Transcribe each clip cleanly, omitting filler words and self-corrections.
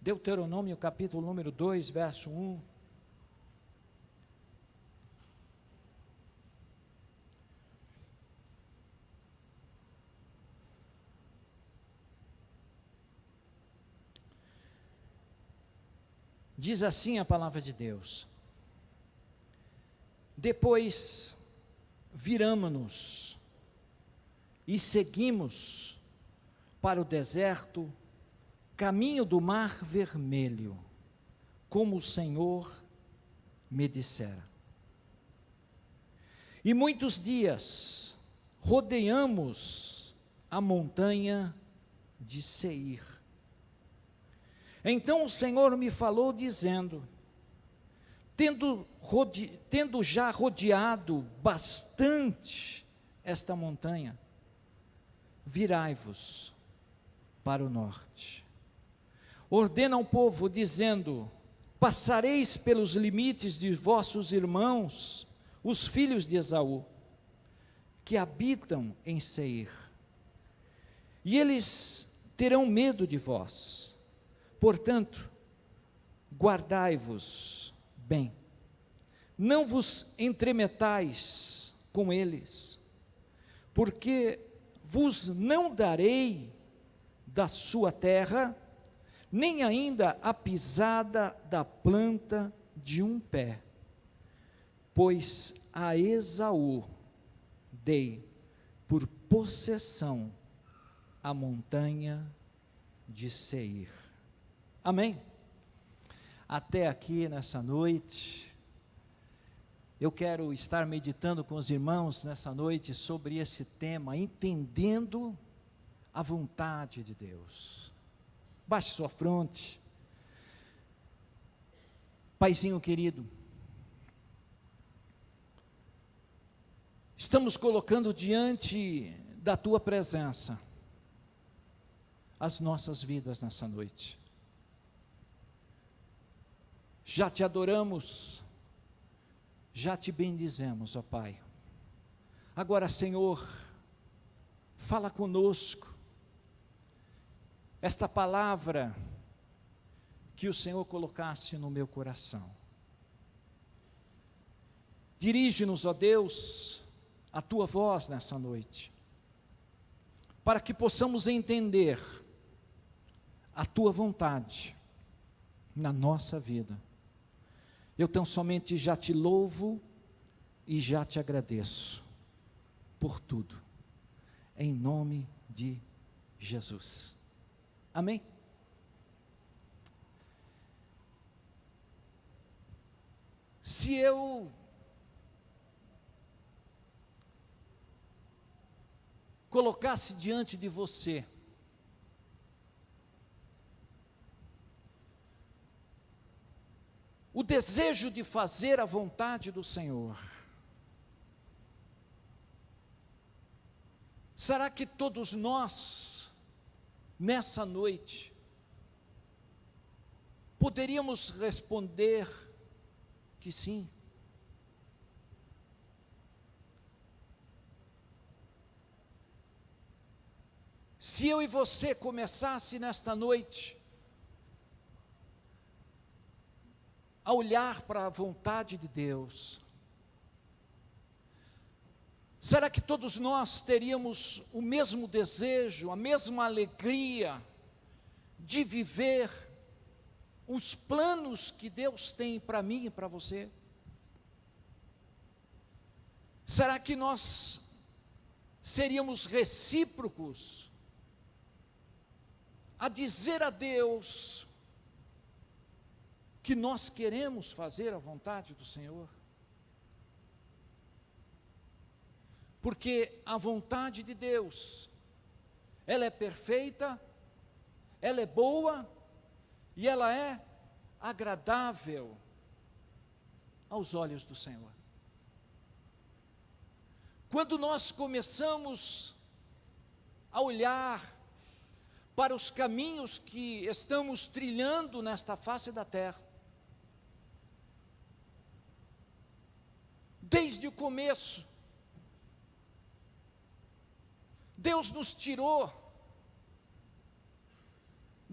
Deuteronômio capítulo número 2, verso 1. Diz assim a palavra de Deus: depois viramo-nos e seguimos para o deserto, caminho do Mar Vermelho, como o Senhor me dissera. E muitos dias rodeamos a montanha de Seir. Então o Senhor me falou dizendo: tendo já rodeado bastante esta montanha, virai-vos para o norte. Ordena ao povo, dizendo: passareis pelos limites de vossos irmãos, os filhos de Esaú, que habitam em Seir, e eles terão medo de vós. Portanto, guardai-vos bem, não vos entremetais com eles, porque vos não darei da sua terra, nem ainda a pisada da planta de um pé, pois a Esaú dei por possessão a montanha de Seir. Amém? Até aqui nessa noite, eu quero estar meditando com os irmãos nessa noite sobre esse tema, entendendo a vontade de Deus. Baixe sua fronte. Paizinho querido, estamos colocando diante da Tua presença as nossas vidas nessa noite. Já te adoramos, já te bendizemos, ó Pai. Agora, Senhor, fala conosco, esta palavra que o Senhor colocasse no meu coração. Dirige-nos, ó Deus, a Tua voz nessa noite, para que possamos entender a Tua vontade na nossa vida. Eu tão somente já te louvo e já te agradeço por tudo, em nome de Jesus. Amém? Se eu colocasse diante de você o desejo de fazer a vontade do Senhor, será que todos nós, nessa noite, poderíamos responder que sim? Se eu e você começasse nesta noite a olhar para a vontade de Deus, será que todos nós teríamos o mesmo desejo, a mesma alegria de viver os planos que Deus tem para mim e para você? Será que nós seríamos recíprocos a dizer a Deus que nós queremos fazer a vontade do Senhor? Porque a vontade de Deus, ela é perfeita, ela é boa e ela é agradável aos olhos do Senhor. Quando nós começamos a olhar para os caminhos que estamos trilhando nesta face da terra, desde o começo, Deus nos tirou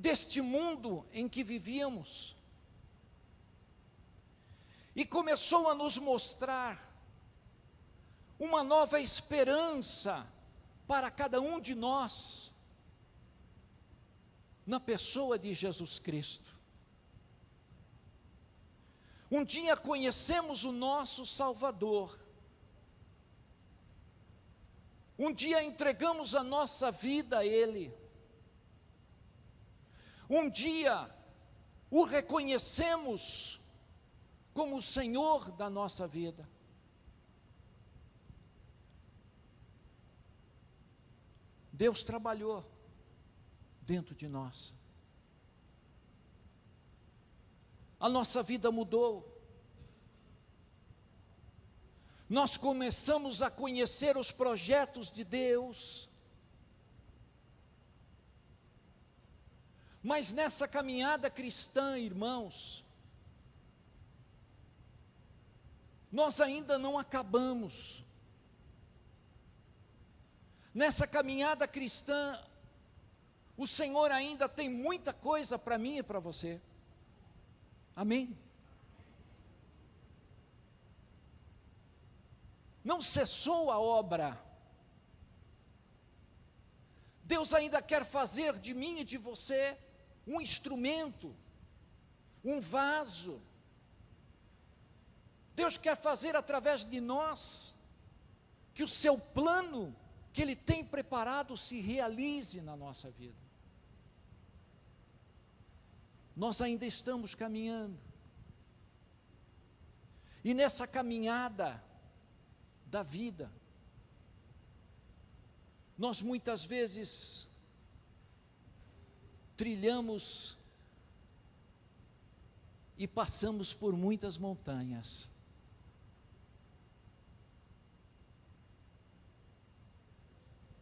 deste mundo em que vivíamos. E começou a nos mostrar uma nova esperança para cada um de nós, na pessoa de Jesus Cristo. Um dia conhecemos o nosso Salvador. Um dia entregamos a nossa vida a Ele. Um dia o reconhecemos como o Senhor da nossa vida. Deus trabalhou dentro de nós. A nossa vida mudou. Nós começamos a conhecer os projetos de Deus. Mas nessa caminhada cristã, irmãos, nós ainda não acabamos. Nessa caminhada cristã, o Senhor ainda tem muita coisa para mim e para você. Amém? Não cessou a obra. Deus ainda quer fazer de mim e de você um instrumento, um vaso. Deus quer fazer através de nós que o seu plano que Ele tem preparado se realize na nossa vida. Nós ainda estamos caminhando. E nessa caminhada da vida, nós muitas vezes trilhamos e passamos por muitas montanhas.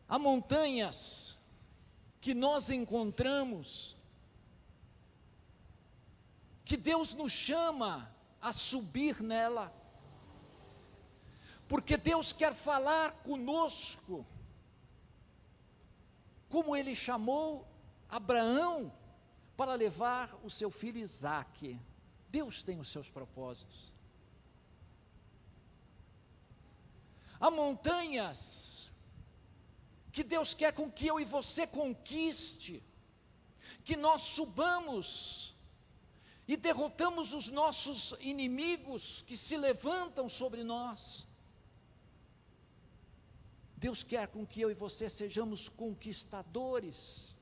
Há montanhas que nós encontramos, que Deus nos chama a subir nela, porque Deus quer falar conosco, como Ele chamou Abraão para levar o seu filho Isaque. Deus tem os seus propósitos. Há montanhas que Deus quer com que eu e você conquiste, que nós subamos e derrotamos os nossos inimigos que se levantam sobre nós. Deus quer com que eu e você sejamos conquistadores,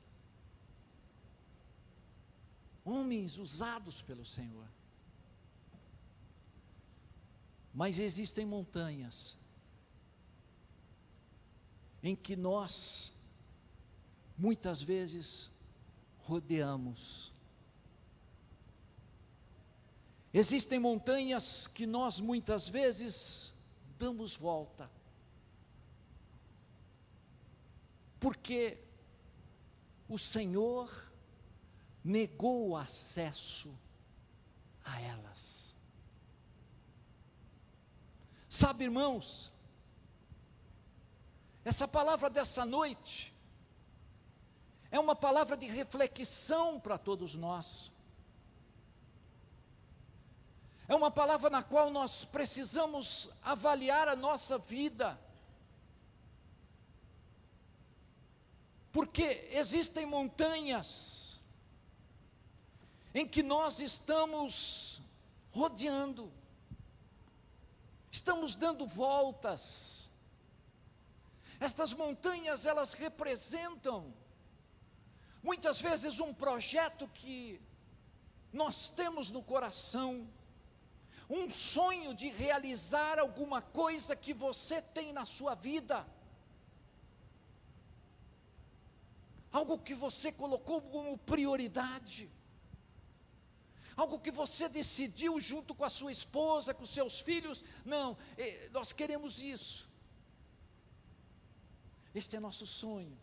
homens usados pelo Senhor. Mas existem montanhas em que nós, muitas vezes, rodeamos. Existem montanhas que nós, muitas vezes, damos volta. Porque o Senhor negou o acesso a elas. Sabe, irmãos, essa palavra dessa noite é uma palavra de reflexão para todos nós. É uma palavra na qual nós precisamos avaliar a nossa vida. Porque existem montanhas em que nós estamos rodeando, estamos dando voltas. Estas montanhas, elas representam muitas vezes um projeto que nós temos no coração, um sonho de realizar alguma coisa que você tem na sua vida, algo que você colocou como prioridade, algo que você decidiu junto com a sua esposa, com os seus filhos. Não, nós queremos isso. Este é nosso sonho,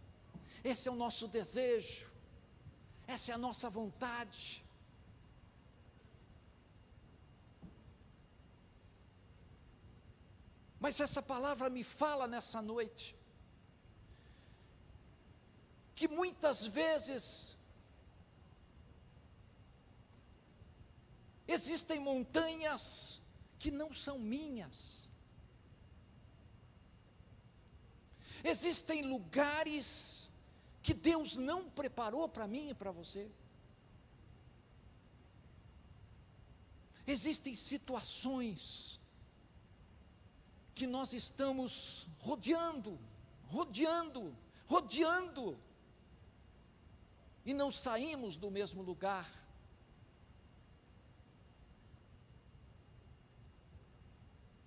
esse é o nosso desejo, essa é a nossa vontade. Mas essa palavra me fala nessa noite, que muitas vezes Existem montanhas que não são minhas. Existem lugares que Deus não preparou para mim e para você. Existem situações que nós estamos rodeando, e não saímos do mesmo lugar.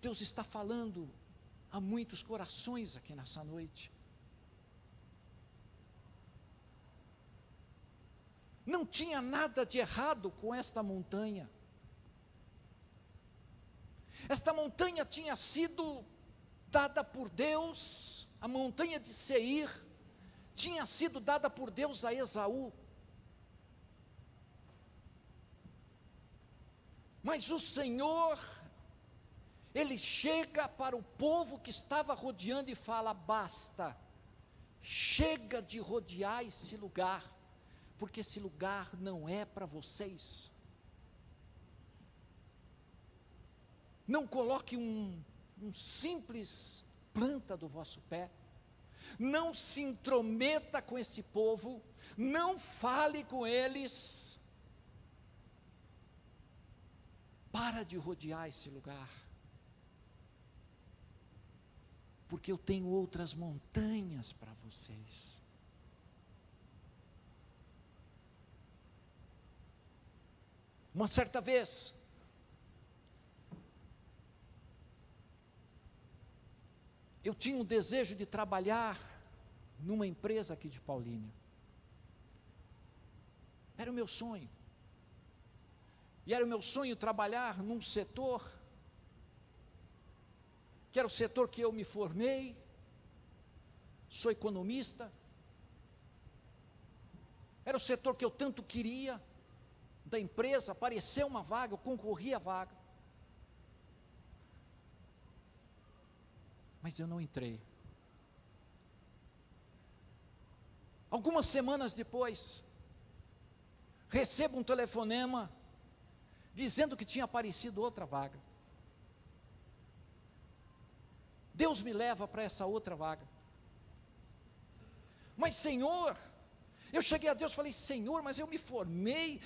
Deus está falando a muitos corações aqui nessa noite. Não tinha nada de errado com esta montanha. Esta montanha tinha sido dada por Deus, a montanha de Seir, tinha sido dada por Deus a Esaú. Mas o Senhor, Ele chega para o povo que estava rodeando e fala: basta, chega de rodear esse lugar, porque esse lugar não é para vocês. Não coloque um simples planta do vosso pé, não se intrometa com esse povo, não fale com eles, para de rodear esse lugar, porque eu tenho outras montanhas para vocês. Uma certa vez, eu tinha um desejo de trabalhar numa empresa aqui de Paulínia. Era o meu sonho. E era o meu sonho trabalhar num setor, que era o setor que eu me formei, sou economista. Era o setor que eu tanto queria, da empresa, apareceu uma vaga, eu concorri à vaga. Mas eu não entrei. Algumas semanas depois, recebo um telefonema, dizendo que tinha aparecido outra vaga. Deus me leva para essa outra vaga. Mas Senhor, eu cheguei a Deus e falei: Senhor, mas eu me formei,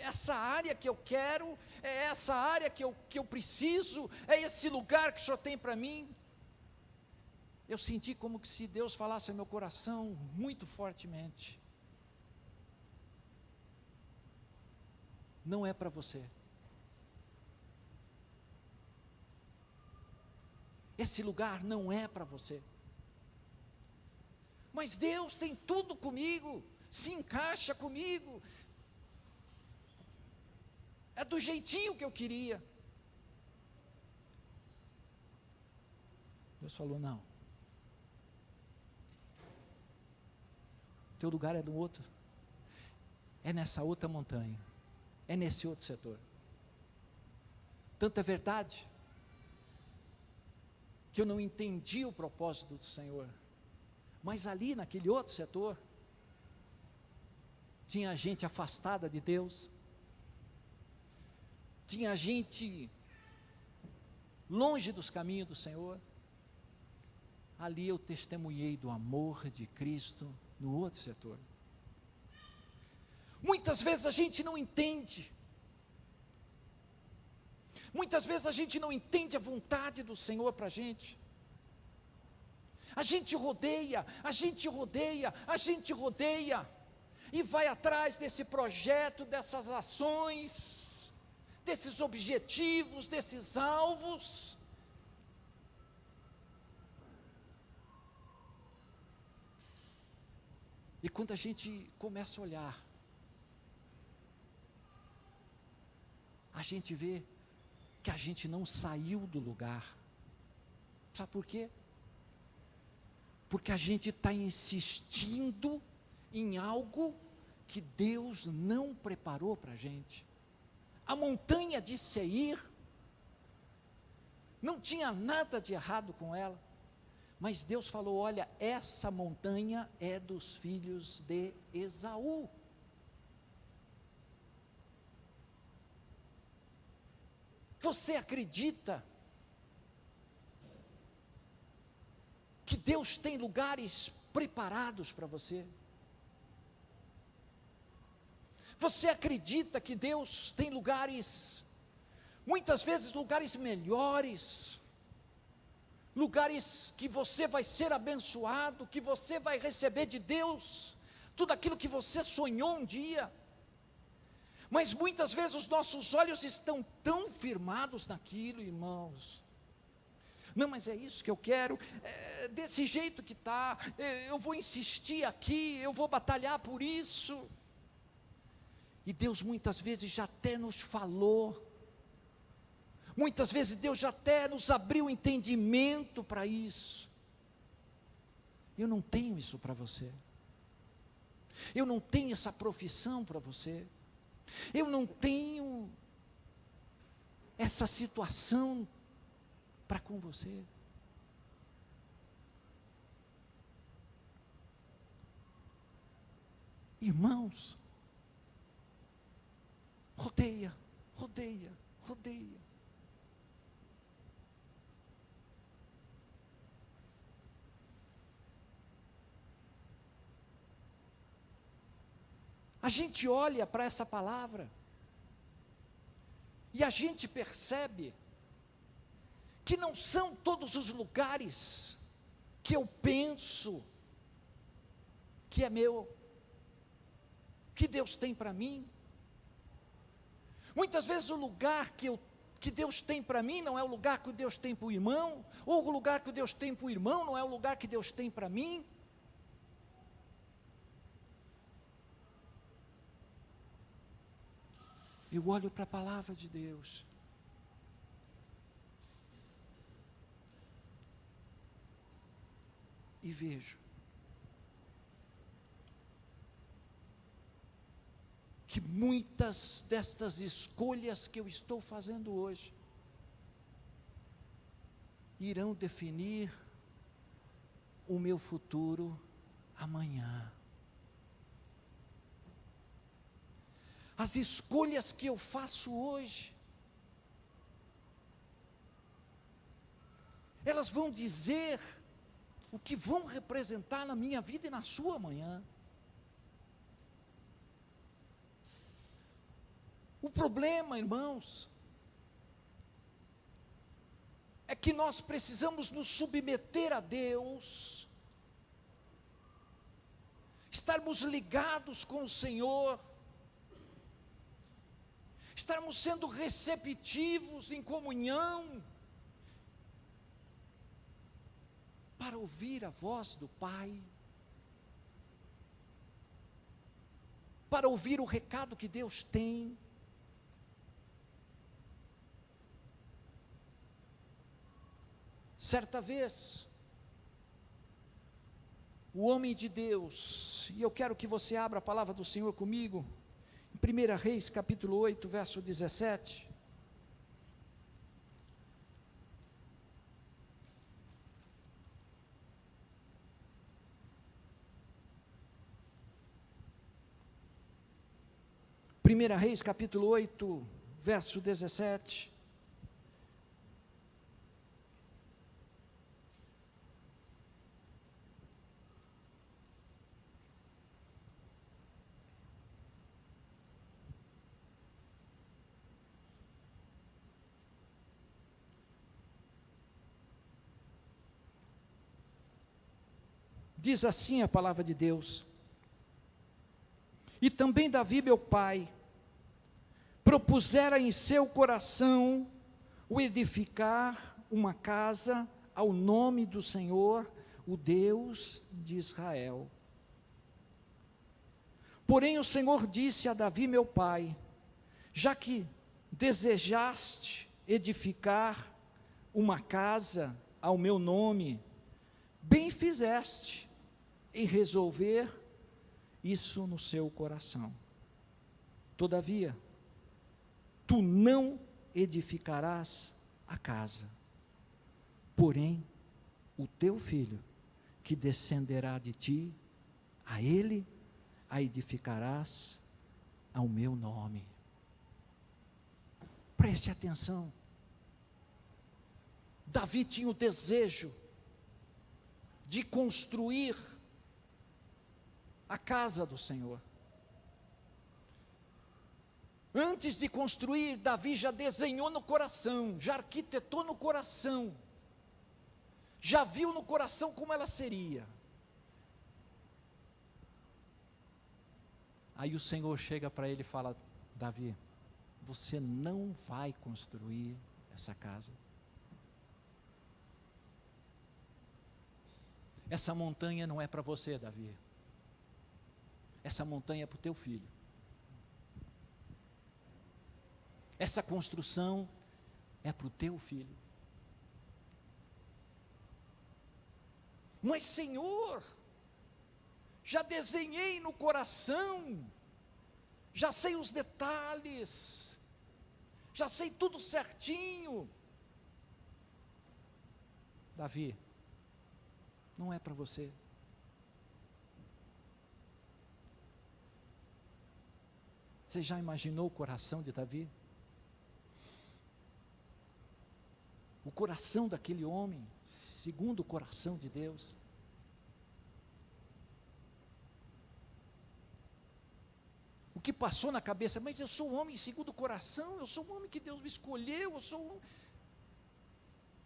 essa área que eu quero, é essa área que eu preciso, é esse lugar que o Senhor tem para mim. Eu senti como que se Deus falasse ao meu coração muito fortemente: não é para você. Esse lugar não é para você. Mas Deus tem tudo comigo, se encaixa comigo, é do jeitinho que eu queria. Deus falou: não, teu lugar é no outro, é nessa outra montanha, é nesse outro setor. Tanto é verdade que eu não entendi o propósito do Senhor, mas ali naquele outro setor, tinha gente afastada de Deus, tinha gente longe dos caminhos do Senhor. Ali eu testemunhei do amor de Cristo no outro setor. Muitas vezes a gente não entende, muitas vezes a gente não entende a vontade do Senhor para a gente. A gente rodeia, e vai atrás desse projeto, dessas ações, desses objetivos, desses alvos. E quando a gente começa a olhar, a gente vê que a gente não saiu do lugar. Sabe por quê? Porque a gente está insistindo em algo que Deus não preparou para a gente. A montanha de Seir, não tinha nada de errado com ela, mas Deus falou: olha, essa montanha é dos filhos de Esaú. Você acredita que Deus tem lugares preparados para você? Você acredita que Deus tem lugares, muitas vezes lugares melhores, lugares que você vai ser abençoado, que você vai receber de Deus tudo aquilo que você sonhou um dia? Mas muitas vezes os nossos olhos estão tão firmados naquilo, irmãos. Não, mas é isso que eu quero, desse jeito que está, eu vou insistir aqui, eu vou batalhar por isso. E Deus muitas vezes já até nos falou, muitas vezes Deus já até nos abriu entendimento para isso. Eu não tenho isso para você, eu não tenho essa profissão para você, eu não tenho essa situação para com você. Irmãos, rodeia, rodeia, rodeia. A gente olha para essa palavra e a gente percebe que não são todos os lugares que eu penso que é meu, que Deus tem para mim. Muitas vezes o lugar que Deus tem para mim não é o lugar que Deus tem para o irmão, ou o lugar que Deus tem para o irmão não é o lugar que Deus tem para mim. Eu olho para a palavra de Deus e vejo que muitas destas escolhas que eu estou fazendo hoje irão definir o meu futuro amanhã. As escolhas que eu faço hoje, elas vão dizer o que vão representar na minha vida e na sua amanhã. O problema, irmãos, é que nós precisamos nos submeter a Deus, estarmos ligados com o Senhor, estarmos sendo receptivos em comunhão, para ouvir a voz do Pai, para ouvir o recado que Deus tem. Certa vez, o homem de Deus, e eu quero que você abra a palavra do Senhor comigo, em 1 Reis capítulo 8, verso 17, Primeira Reis capítulo 8, verso 17, diz assim a palavra de Deus: e também Davi meu pai, propusera em seu coração o edificar uma casa ao nome do Senhor, o Deus de Israel. Porém o Senhor disse a Davi meu pai: já que desejaste edificar uma casa ao meu nome, bem fizeste em resolver isso no seu coração. Todavia, tu não edificarás a casa, porém, o teu filho, que descenderá de ti, a ele a edificarás ao meu nome. Preste atenção. Davi tinha o desejo de construir a casa do Senhor. Antes de construir, Davi já desenhou no coração, já arquitetou no coração, já viu no coração como ela seria. Aí o Senhor chega para ele e fala: Davi, você não vai construir essa casa. Essa montanha não é para você, Davi. Essa montanha é para o teu filho. Essa construção é para o teu filho. Mas, Senhor, já desenhei no coração, já sei os detalhes, já sei tudo certinho. Davi, não é para você. Você já imaginou o coração de Davi? O coração daquele homem, segundo o coração de Deus. O que passou na cabeça: mas eu sou um homem segundo o coração, eu sou um homem que Deus me escolheu, eu sou um...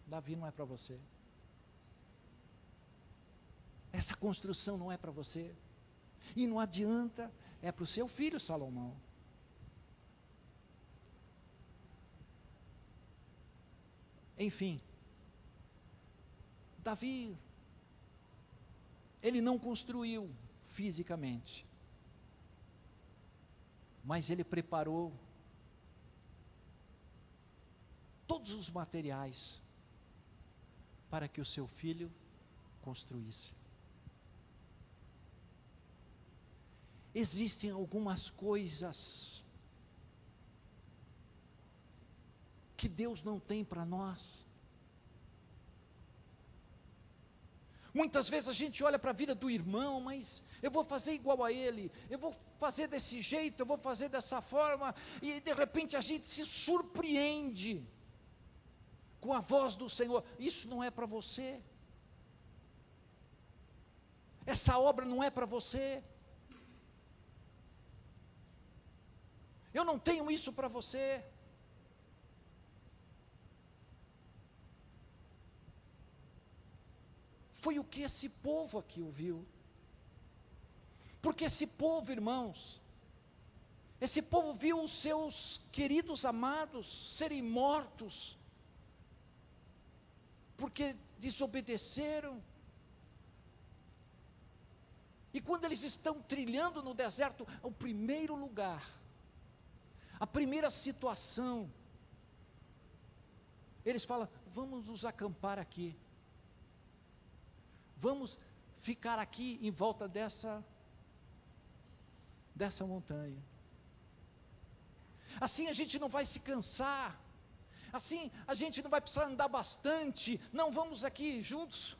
Davi, não é para você. Essa construção não é para você. E não adianta, é para o seu filho Salomão. Enfim, Davi, ele não construiu fisicamente, mas ele preparou todos os materiais para que o seu filho construísse. Existem algumas coisas que Deus não tem para nós. Muitas vezes a gente olha para a vida do irmão, mas eu vou fazer igual a ele, eu vou fazer desse jeito, eu vou fazer dessa forma, e de repente a gente se surpreende com a voz do Senhor. Isso não é para você. Essa obra não é para você. Eu não tenho isso para você. Foi o que esse povo aqui ouviu. Porque esse povo, irmãos, esse povo viu os seus queridos amados serem mortos, porque desobedeceram. E quando eles estão trilhando no deserto, o primeiro lugar, a primeira situação, eles falam: vamos nos acampar aqui. Vamos ficar aqui em volta dessa montanha. Assim a gente não vai se cansar. Assim a gente não vai precisar andar bastante. Não, vamos aqui juntos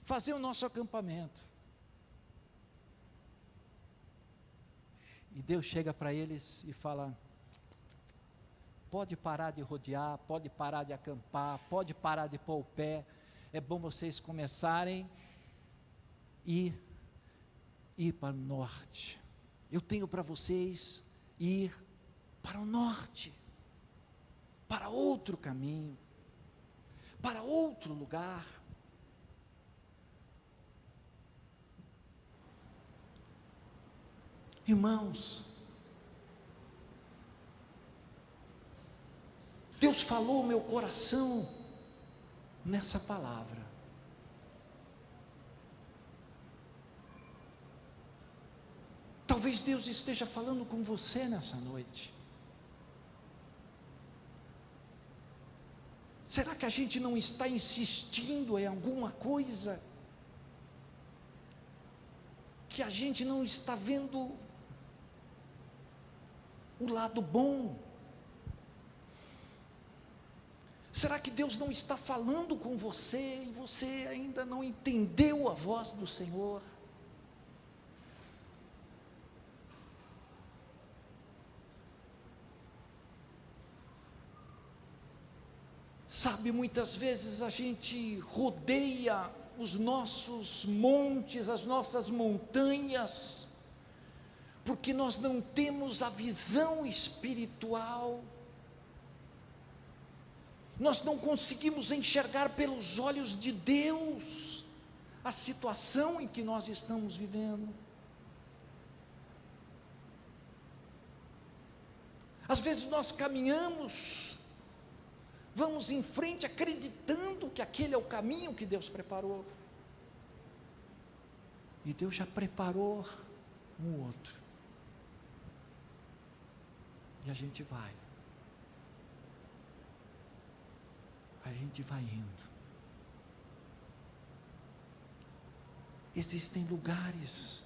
fazer o nosso acampamento. E Deus chega para eles e fala: pode parar de rodear, pode parar de acampar, pode parar de pôr o pé. É bom vocês começarem e ir para o norte. Eu tenho para vocês ir para o norte, para outro caminho, para outro lugar. Irmãos, Deus falou ao meu coração nessa palavra. Talvez Deus esteja falando com você nessa noite. Será que a gente não está insistindo em alguma coisa que a gente não está vendo o lado bom? Será que Deus não está falando com você e você ainda não entendeu a voz do Senhor? Sabe, muitas vezes a gente rodeia os nossos montes, as nossas montanhas, porque nós não temos a visão espiritual, nós não conseguimos enxergar pelos olhos de Deus a situação em que nós estamos vivendo. Às vezes nós caminhamos, vamos em frente acreditando que aquele é o caminho que Deus preparou, e Deus já preparou um outro, e a gente vai indo. Existem lugares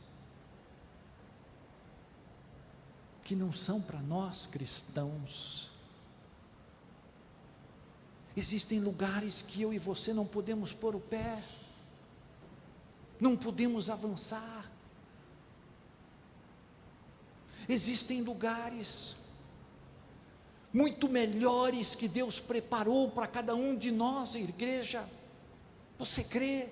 que não são para nós cristãos. Existem lugares que eu e você não podemos pôr o pé, não podemos avançar. Existem lugares muito melhores que Deus preparou para cada um de nós, igreja. Você crê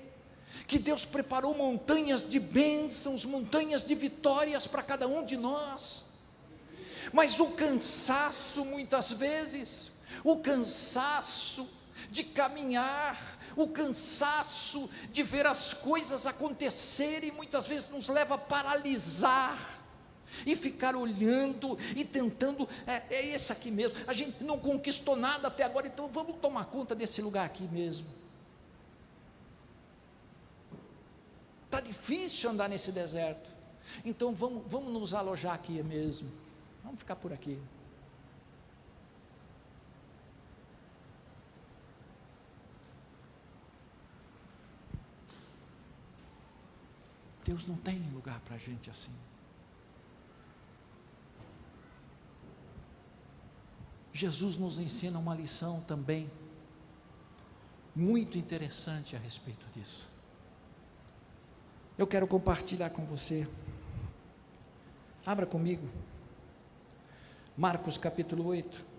que Deus preparou montanhas de bênçãos, montanhas de vitórias para cada um de nós? Mas o cansaço, muitas vezes, o cansaço de caminhar, o cansaço de ver as coisas acontecerem, muitas vezes nos leva a paralisar e ficar olhando e tentando, é esse aqui mesmo, a gente não conquistou nada até agora, então vamos tomar conta desse lugar aqui mesmo. Está difícil andar nesse deserto, então vamos nos alojar aqui mesmo, vamos ficar por aqui. Deus não tem lugar para a gente assim. Jesus nos ensina uma lição também muito interessante a respeito disso. Eu quero compartilhar com você. Abra comigo Marcos capítulo 8.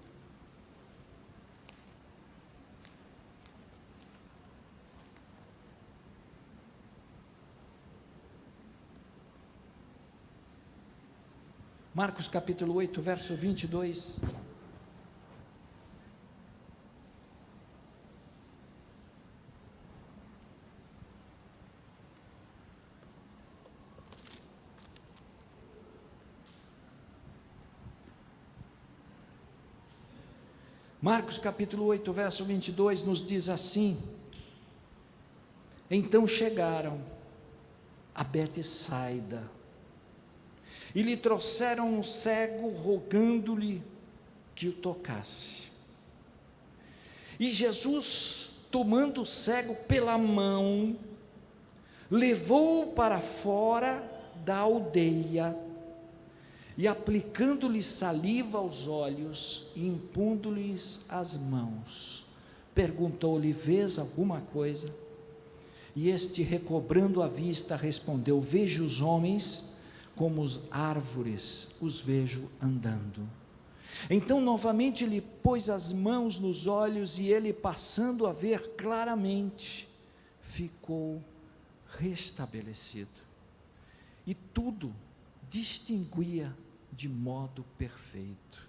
Marcos capítulo 8, verso 22. Marcos capítulo 8, verso 22 nos diz assim: então chegaram a Betsaida, e lhe trouxeram um cego, rogando-lhe que o tocasse. E Jesus, tomando o cego pela mão, levou-o para fora da aldeia, e aplicando-lhe saliva aos olhos, e impondo-lhes as mãos, perguntou-lhe: vês alguma coisa? E este, recobrando a vista, respondeu: vejo os homens como as árvores, os vejo andando. Então novamente lhe pôs as mãos nos olhos, e ele, passando a ver claramente, ficou restabelecido, e tudo distinguia de modo perfeito.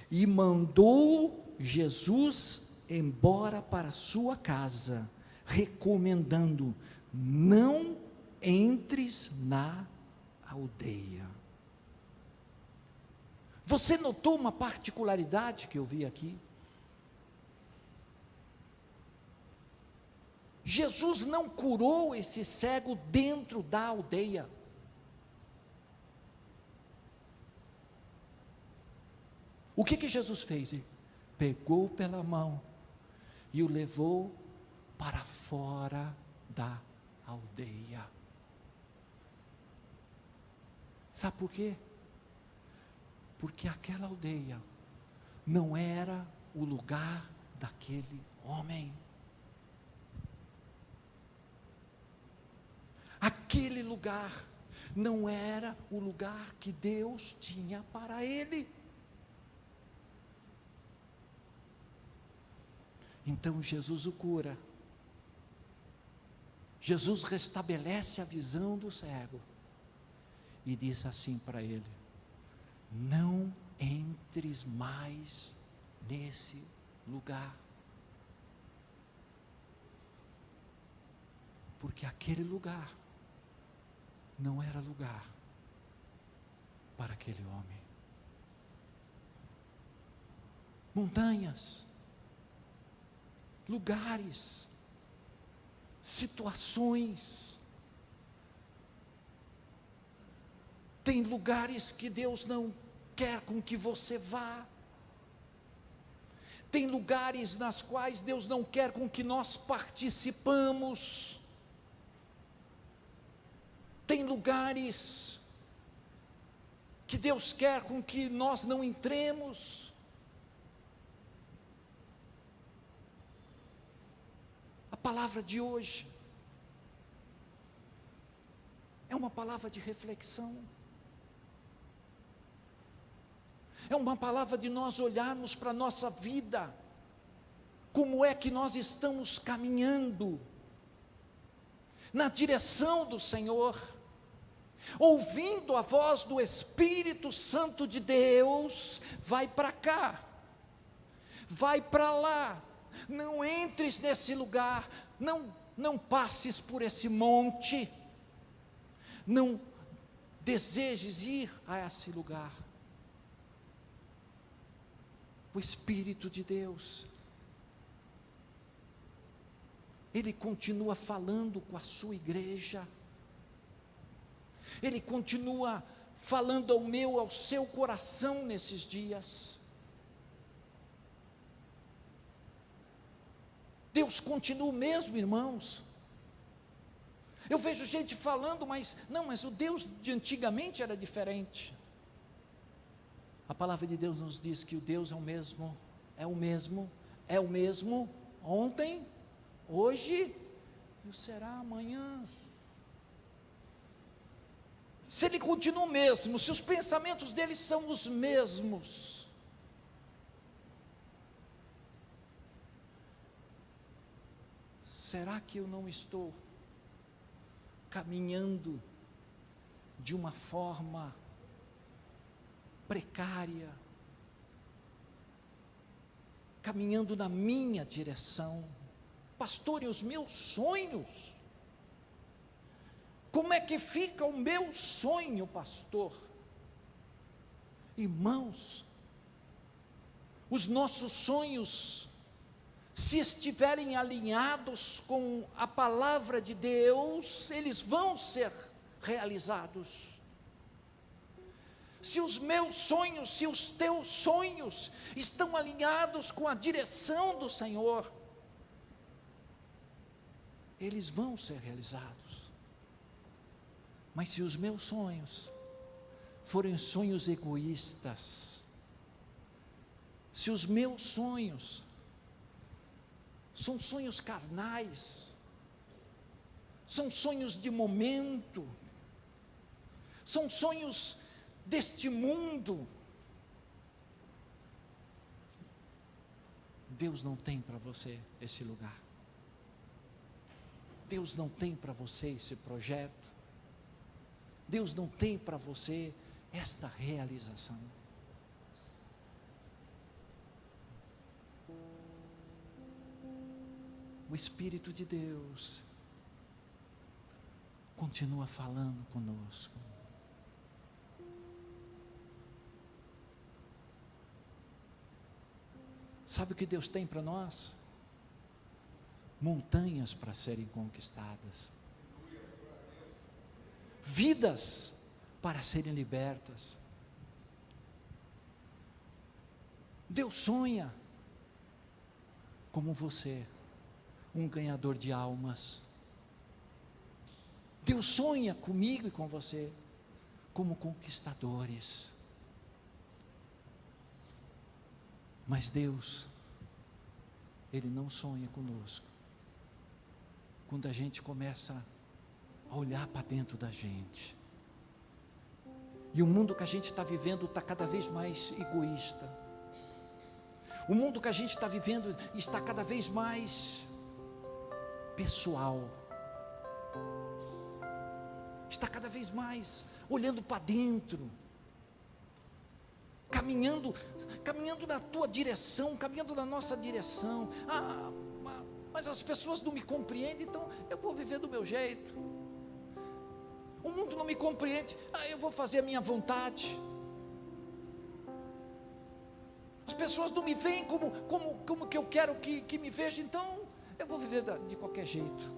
E mandou Jesus embora para sua casa, recomendando: não entres na aldeia. Você notou uma particularidade que eu vi aqui? Jesus não curou esse cego dentro da aldeia. O que Jesus fez? Ele pegou pela mão e o levou para fora da aldeia. Sabe por quê? Porque aquela aldeia não era o lugar daquele homem. Aquele lugar não era o lugar que Deus tinha para ele. Então Jesus o cura. Jesus restabelece a visão do cego e diz assim para ele: não entres mais nesse lugar, porque aquele lugar não era lugar para aquele homem. Montanhas, lugares, situações. Tem lugares que Deus não quer com que você vá. Tem lugares nas quais Deus não quer com que nós participamos. Tem lugares que Deus quer com que nós não entremos. A palavra de hoje é uma palavra de reflexão. É uma palavra de nós olharmos para a nossa vida, como é que nós estamos caminhando na direção do Senhor, ouvindo a voz do Espírito Santo de Deus. Vai para cá, vai para lá, não entres nesse lugar, não passes por esse monte, não desejes ir a esse lugar. O Espírito de Deus, Ele continua falando com a sua igreja, Ele continua falando ao meu, ao seu coração nesses dias. Deus continua o mesmo, irmãos. Eu vejo gente falando, mas o Deus de antigamente era diferente. A palavra de Deus nos diz que o Deus é o mesmo ontem, hoje e o será amanhã. Se Ele continua o mesmo, se os pensamentos dele são os mesmos, será que eu não estou caminhando de uma forma precária, caminhando na minha direção? Pastor, e os meus sonhos? Como é que fica o meu sonho, pastor? Irmãos, os nossos sonhos, se estiverem alinhados com a palavra de Deus, eles vão ser realizados. Se os meus sonhos, se os teus sonhos estão alinhados com a direção do Senhor, eles vão ser realizados. Mas se os meus sonhos forem sonhos egoístas, se os meus sonhos são sonhos carnais, são sonhos de momento, são sonhos deste mundo, Deus não tem para você esse lugar. Deus não tem para você esse projeto. Deus não tem para você esta realização. O Espírito de Deus continua falando conosco. Sabe o que Deus tem para nós? Montanhas para serem conquistadas, vidas para serem libertas. Deus sonha como você, um ganhador de almas. Deus sonha comigo e com você como conquistadores. Mas Deus, Ele não sonha conosco quando a gente começa a olhar para dentro da gente. E o mundo que a gente está vivendo está cada vez mais egoísta. O mundo que a gente está vivendo está cada vez mais pessoal, está cada vez mais olhando para dentro, caminhando na tua direção, caminhando na nossa direção. Mas as pessoas não me compreendem, então eu vou viver do meu jeito. O mundo não me compreende, eu vou fazer a minha vontade. As pessoas não me veem como que eu quero que me vejam, então eu vou viver de qualquer jeito.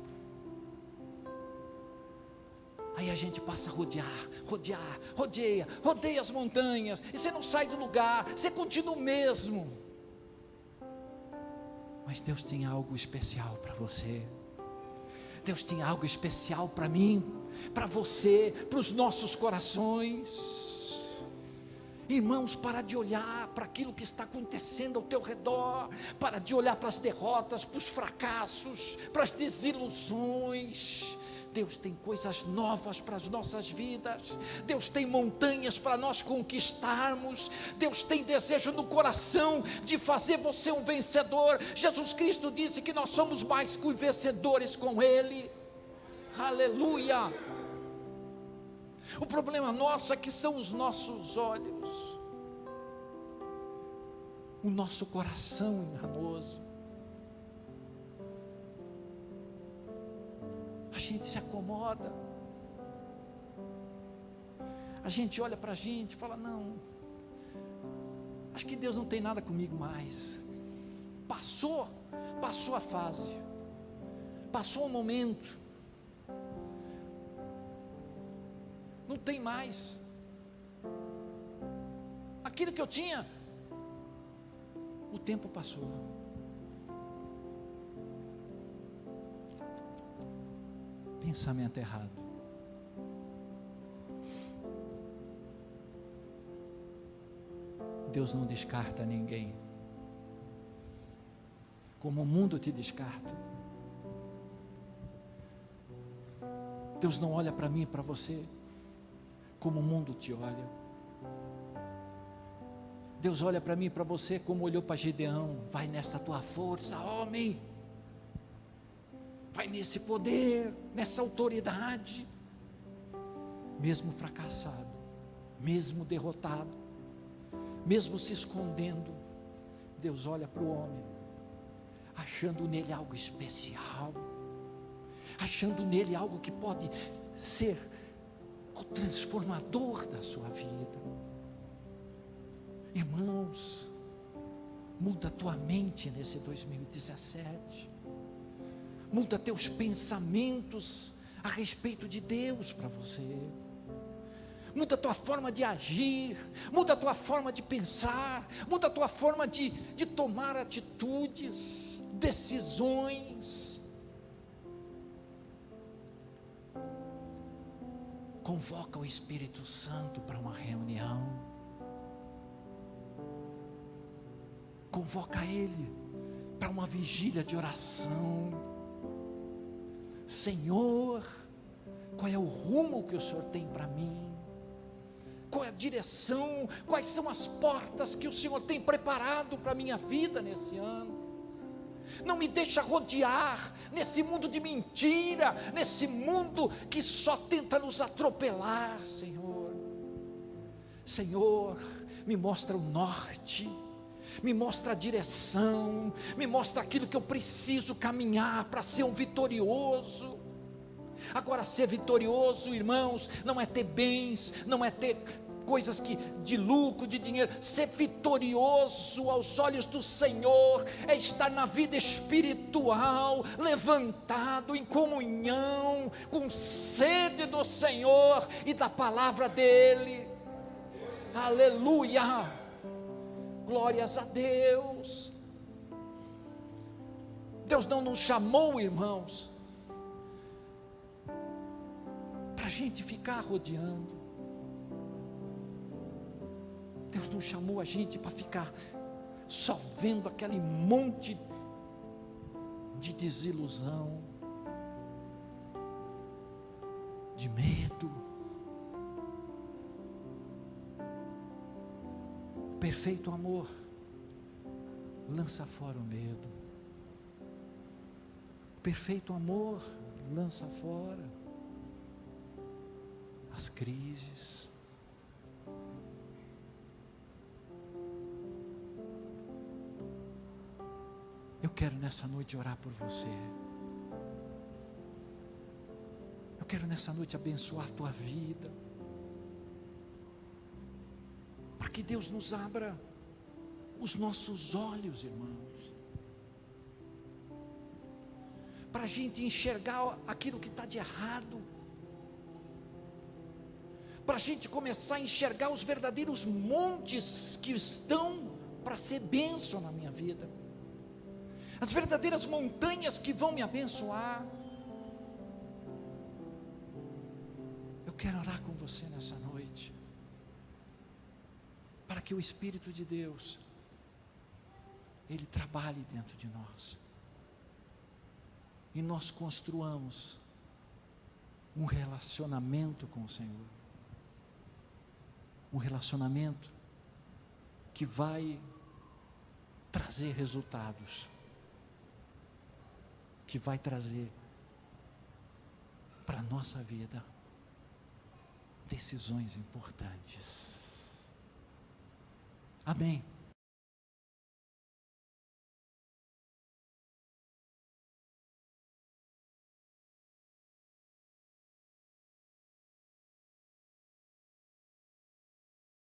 Aí a gente passa a rodeia as montanhas, e você não sai do lugar, você continua o mesmo. Mas Deus tem algo especial para você. Deus tem algo especial para mim, para você, para os nossos corações. Irmãos, para de olhar para aquilo que está acontecendo ao teu redor, para de olhar para as derrotas, para os fracassos, para as desilusões. Deus tem coisas novas para as nossas vidas. Deus tem montanhas para nós conquistarmos. Deus tem desejo no coração de fazer você um vencedor. Jesus Cristo disse que nós somos mais que vencedores com Ele. Aleluia! O problema nosso é que são os nossos olhos, o nosso coração enganoso. A gente se acomoda, a gente olha para a gente e fala: não, acho que Deus não tem nada comigo mais. Passou a fase, passou o momento, não tem mais. Aquilo que eu tinha, o tempo passou. Pensamento errado. Deus não descarta ninguém, como o mundo te descarta. Deus não olha para mim e para você como o mundo te olha. Deus olha para mim e para você como olhou para Gideão: vai nessa tua força, homem, vai nesse poder, nessa autoridade. Mesmo fracassado, mesmo derrotado, mesmo se escondendo, Deus olha para o homem, achando nele algo especial, achando nele algo que pode ser o transformador da sua vida. Irmãos, muda a tua mente nesse 2017, muda teus pensamentos a respeito de Deus para você, muda a tua forma de agir, muda a tua forma de pensar, muda a tua forma de tomar atitudes, decisões. Convoca o Espírito Santo para uma reunião, convoca Ele para uma vigília de oração. Senhor, qual é o rumo que o Senhor tem para mim? Qual é a direção? Quais são as portas que o Senhor tem preparado para a minha vida nesse ano? Não me deixa rodear nesse mundo de mentira, nesse mundo que só tenta nos atropelar, Senhor. Senhor, me mostra o norte, me mostra a direção, me mostra aquilo que eu preciso caminhar para ser um vitorioso. Agora, ser vitorioso, irmãos, não é ter bens, não é ter coisas de lucro, de dinheiro. Ser vitorioso aos olhos do Senhor é estar na vida espiritual, levantado em comunhão, com sede do Senhor e da palavra dEle. Aleluia, glórias a Deus. Deus não nos chamou, irmãos, para a gente ficar rodeando. Deus não chamou a gente para ficar só vendo aquele monte de desilusão, de medo. Perfeito amor lança fora o medo. O perfeito amor lança fora as crises. Eu quero nessa noite orar por você. Eu quero nessa noite abençoar a tua vida. Para que Deus nos abra os nossos olhos, irmãos. Para a gente enxergar aquilo que está de errado. Para a gente começar a enxergar os verdadeiros montes que estão para ser bênção na minha vida. As verdadeiras montanhas que vão me abençoar. Eu quero orar com você nessa noite, para que o Espírito de Deus, Ele trabalhe dentro de nós, e nós construamos um relacionamento com o Senhor, um relacionamento que vai trazer resultados, que vai trazer para a nossa vida decisões importantes. Amém.